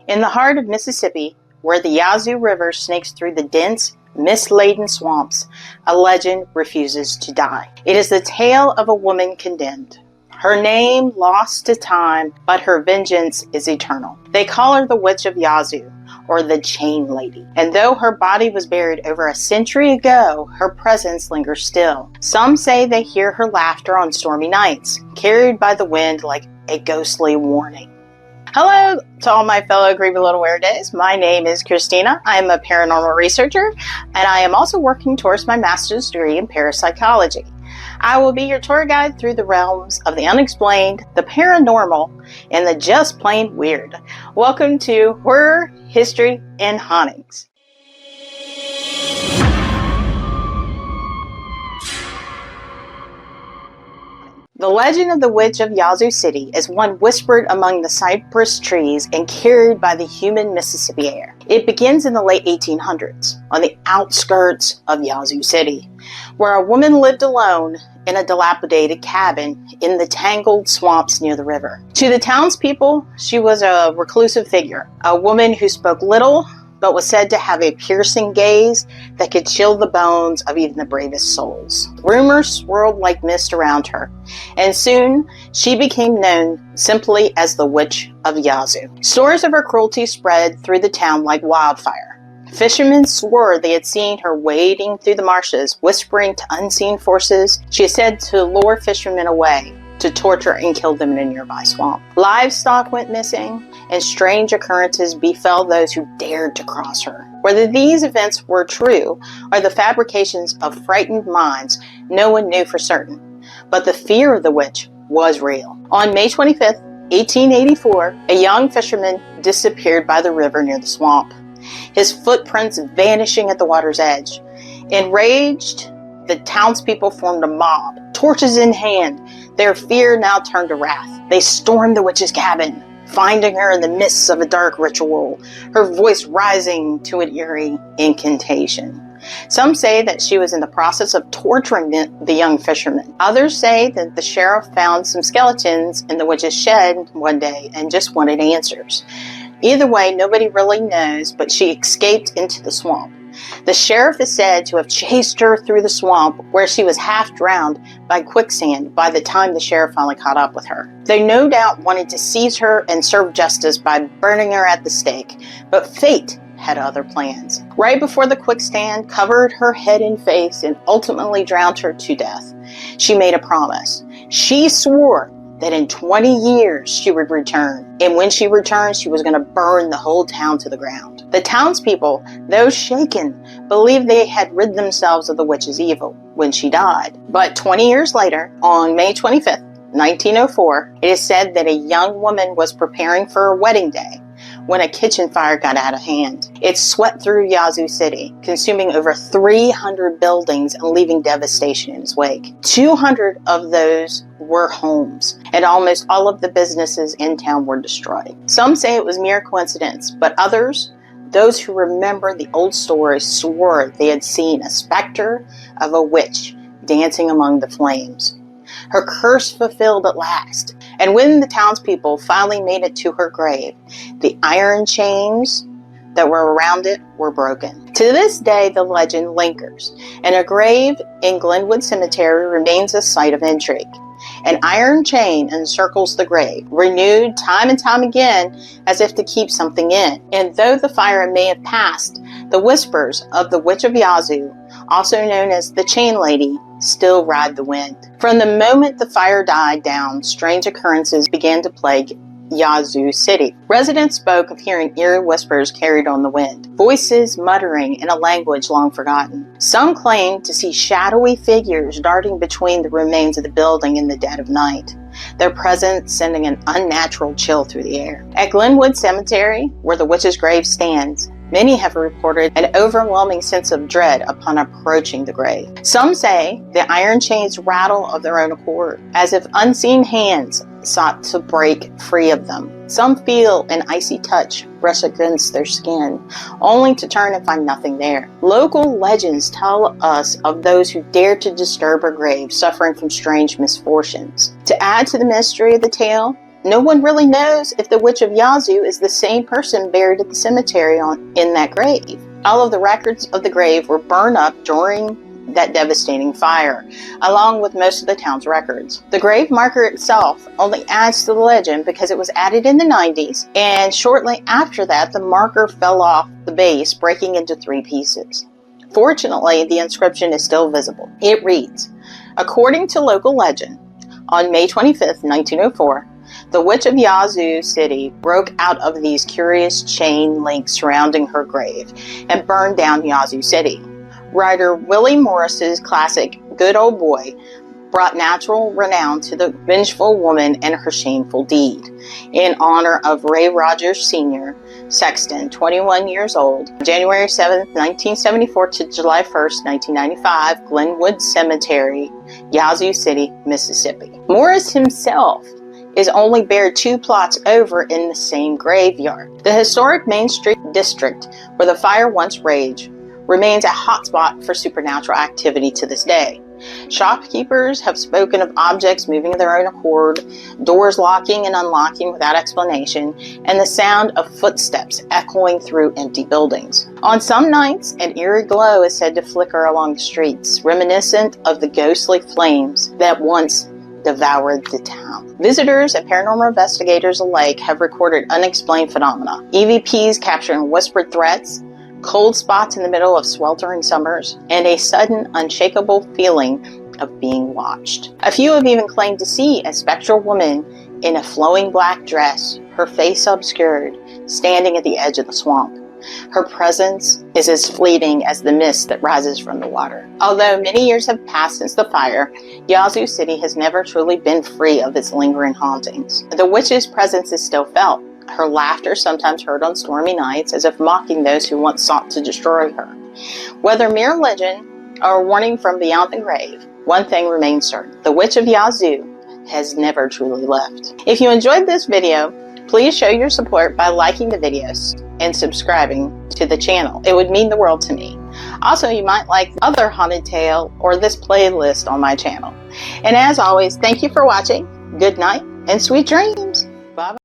In the heart of Mississippi, where the Yazoo River snakes through the dense, mist-laden swamps, a legend refuses to die. It is the tale of a woman condemned. Her name lost to time, but her vengeance is eternal. They call her the Witch of Yazoo, or the Chain Lady. And though her body was buried over a century ago, her presence lingers still. Some say they hear her laughter on stormy nights, carried by the wind like a ghostly warning. Hello to all my fellow Creepy Little Weirdos. My name is Christina. I am a paranormal researcher, and I am also working towards my master's degree in parapsychology. I will be your tour guide through the realms of the unexplained, the paranormal, and the just plain weird. Welcome to Horror, History, and Hauntings. The legend of the Witch of Yazoo City is one whispered among the cypress trees and carried by the humid Mississippi air. It begins in the late 1800s, on the outskirts of Yazoo City, where a woman lived alone in a dilapidated cabin in the tangled swamps near the river. To the townspeople, she was a reclusive figure, a woman who spoke little, but was said to have a piercing gaze that could chill the bones of even the bravest souls. Rumors swirled like mist around her, and soon she became known simply as the Witch of Yazoo. Stories of her cruelty spread through the town like wildfire. Fishermen swore they had seen her wading through the marshes, whispering to unseen forces. She is said to lure fishermen away, to torture and kill them in a nearby swamp. Livestock went missing, and strange occurrences befell those who dared to cross her. Whether these events were true or the fabrications of frightened minds, no one knew for certain. But the fear of the witch was real. On May 25th, 1884, a young fisherman disappeared by the river near the swamp, his footprints vanishing at the water's edge. Enraged, the townspeople formed a mob, torches in hand. Their fear now turned to wrath. They stormed the witch's cabin, finding her in the midst of a dark ritual, her voice rising to an eerie incantation. Some say that she was in the process of torturing the young fisherman. Others say that the sheriff found some skeletons in the witch's shed one day and just wanted answers. Either way, nobody really knows, but she escaped into the swamp. The sheriff is said to have chased her through the swamp, where she was half drowned by quicksand by the time the sheriff finally caught up with her. They no doubt wanted to seize her and serve justice by burning her at the stake, but fate had other plans. Right before the quicksand covered her head and face and ultimately drowned her to death, she made a promise. She swore that in 20 years she would return, and when she returned, she was going to burn the whole town to the ground. The townspeople, though shaken, believed they had rid themselves of the witch's evil when she died. But 20 years later, on May 25th, 1904, it is said that a young woman was preparing for her wedding day when a kitchen fire got out of hand. It swept through Yazoo City, consuming over 300 buildings and leaving devastation in its wake. 200 of those were homes, and almost all of the businesses in town were destroyed. Some say it was mere coincidence, but others, those who remember the old stories, swore they had seen a specter of a witch dancing among the flames. Her curse fulfilled at last, and when the townspeople finally made it to her grave, the iron chains that were around it were broken. To this day, the legend lingers, and a grave in Glenwood Cemetery remains a site of intrigue. An iron chain encircles the grave, renewed time and time again as if to keep something in. And though the fire may have passed, the whispers of the Witch of Yazoo, also known as the Chain Lady, still ride the wind. From the moment the fire died down, strange occurrences began to plague Yazoo City. Residents spoke of hearing eerie whispers carried on the wind, voices muttering in a language long forgotten. Some claimed to see shadowy figures darting between the remains of the building in the dead of night, their presence sending an unnatural chill through the air. At Glenwood Cemetery, where the witch's grave stands, many have reported an overwhelming sense of dread upon approaching the grave. Some say the iron chains rattle of their own accord, as if unseen hands sought to break free of them. Some feel an icy touch brush against their skin, only to turn and find nothing there. Local legends tell us of those who dared to disturb her grave, suffering from strange misfortunes. To add to the mystery of the tale, no one really knows if the Witch of Yazoo is the same person buried at the cemetery in that grave. All of the records of the grave were burned up during that devastating fire, along with most of the town's records. The grave marker itself only adds to the legend because it was added in the 90s, and shortly after that, the marker fell off the base, breaking into 3 pieces. Fortunately, the inscription is still visible. It reads, according to local legend, on May 25th, 1904, the Witch of Yazoo City broke out of these curious chain links surrounding her grave and burned down Yazoo City. Writer Willie Morris's classic Good Old Boy brought natural renown to the vengeful woman and her shameful deed. In honor of Ray Rogers Sr., sexton, 21 years old, January 7, 1974 to July 1, 1995, Glenwood Cemetery, Yazoo City, Mississippi. Morris himself is only buried 2 plots over in the same graveyard. The historic Main Street district, where the fire once raged, remains a hotspot for supernatural activity to this day. Shopkeepers have spoken of objects moving of their own accord, doors locking and unlocking without explanation, and the sound of footsteps echoing through empty buildings. On some nights, an eerie glow is said to flicker along the streets, reminiscent of the ghostly flames that once devoured the town. Visitors and paranormal investigators alike have recorded unexplained phenomena. EVPs capturing whispered threats, cold spots in the middle of sweltering summers, and a sudden, unshakable feeling of being watched. A few have even claimed to see a spectral woman in a flowing black dress, her face obscured, standing at the edge of the swamp. Her presence is as fleeting as the mist that rises from the water. Although many years have passed since the fire, Yazoo City has never truly been free of its lingering hauntings. The witch's presence is still felt, her laughter sometimes heard on stormy nights, as if mocking those who once sought to destroy her. Whether mere legend or a warning from beyond the grave, one thing remains certain: the Witch of Yazoo has never truly left. If you enjoyed this video, please show your support by liking the videos and subscribing to the channel. It would mean the world to me. Also, you might like other haunted tale or this playlist on my channel. And as always, thank you for watching. Good night and sweet dreams. Bye-bye.